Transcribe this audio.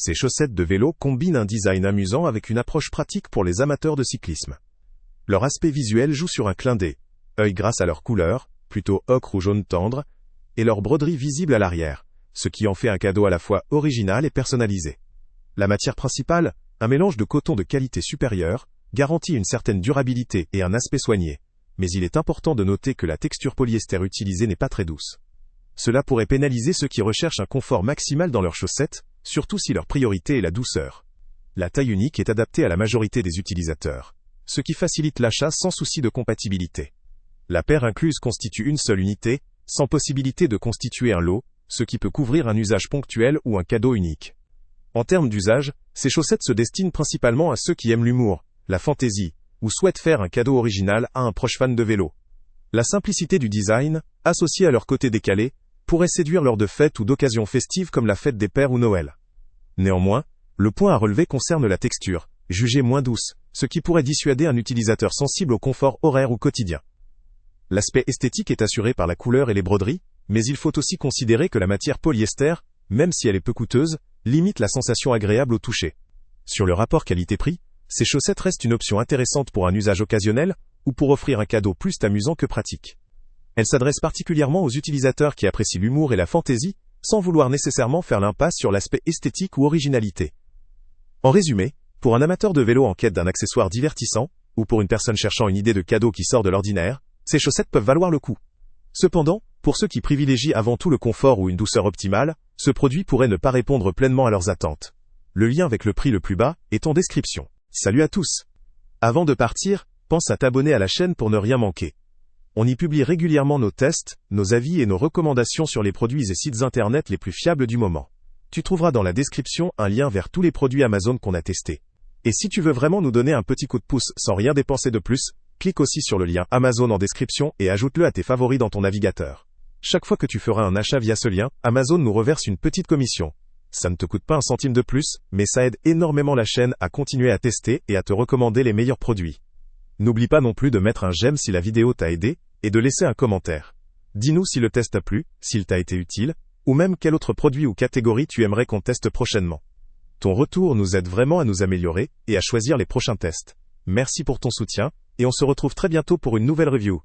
Ces chaussettes de vélo combinent un design amusant avec une approche pratique pour les amateurs de cyclisme. Leur aspect visuel joue sur un clin d'œil grâce à leur couleur, plutôt ocre ou jaune tendre, et leur broderie visible à l'arrière, ce qui en fait un cadeau à la fois original et personnalisé. La matière principale, un mélange de coton de qualité supérieure, garantit une certaine durabilité et un aspect soigné, mais il est important de noter que la texture polyester utilisée n'est pas très douce. Cela pourrait pénaliser ceux qui recherchent un confort maximal dans leurs chaussettes, surtout si leur priorité est la douceur. La taille unique est adaptée à la majorité des utilisateurs, ce qui facilite l'achat sans souci de compatibilité. La paire incluse constitue une seule unité, sans possibilité de constituer un lot, ce qui peut couvrir un usage ponctuel ou un cadeau unique. En termes d'usage, ces chaussettes se destinent principalement à ceux qui aiment l'humour, la fantaisie, ou souhaitent faire un cadeau original à un proche fan de vélo. La simplicité du design, associée à leur côté décalé, pourrait séduire lors de fêtes ou d'occasions festives comme la fête des pères ou Noël. Néanmoins, le point à relever concerne la texture, jugée moins douce, ce qui pourrait dissuader un utilisateur sensible au confort horaire ou quotidien. L'aspect esthétique est assuré par la couleur et les broderies, mais il faut aussi considérer que la matière polyester, même si elle est peu coûteuse, limite la sensation agréable au toucher. Sur le rapport qualité-prix, ces chaussettes restent une option intéressante pour un usage occasionnel ou pour offrir un cadeau plus amusant que pratique. Elles s'adressent particulièrement aux utilisateurs qui apprécient l'humour et la fantaisie, sans vouloir nécessairement faire l'impasse sur l'aspect esthétique ou originalité. En résumé, pour un amateur de vélo en quête d'un accessoire divertissant, ou pour une personne cherchant une idée de cadeau qui sort de l'ordinaire, ces chaussettes peuvent valoir le coup. Cependant, pour ceux qui privilégient avant tout le confort ou une douceur optimale, ce produit pourrait ne pas répondre pleinement à leurs attentes. Le lien avec le prix le plus bas est en description. Salut à tous! Avant de partir, pense à t'abonner à la chaîne pour ne rien manquer. On y publie régulièrement nos tests, nos avis et nos recommandations sur les produits et sites internet les plus fiables du moment. Tu trouveras dans la description un lien vers tous les produits Amazon qu'on a testés. Et si tu veux vraiment nous donner un petit coup de pouce sans rien dépenser de plus, clique aussi sur le lien Amazon en description et ajoute-le à tes favoris dans ton navigateur. Chaque fois que tu feras un achat via ce lien, Amazon nous reverse une petite commission. Ça ne te coûte pas un centime de plus, mais ça aide énormément la chaîne à continuer à tester et à te recommander les meilleurs produits. N'oublie pas non plus de mettre un j'aime si la vidéo t'a aidé, et de laisser un commentaire. Dis-nous si le test t'a plu, s'il t'a été utile, ou même quel autre produit ou catégorie tu aimerais qu'on teste prochainement. Ton retour nous aide vraiment à nous améliorer et à choisir les prochains tests. Merci pour ton soutien, et on se retrouve très bientôt pour une nouvelle review.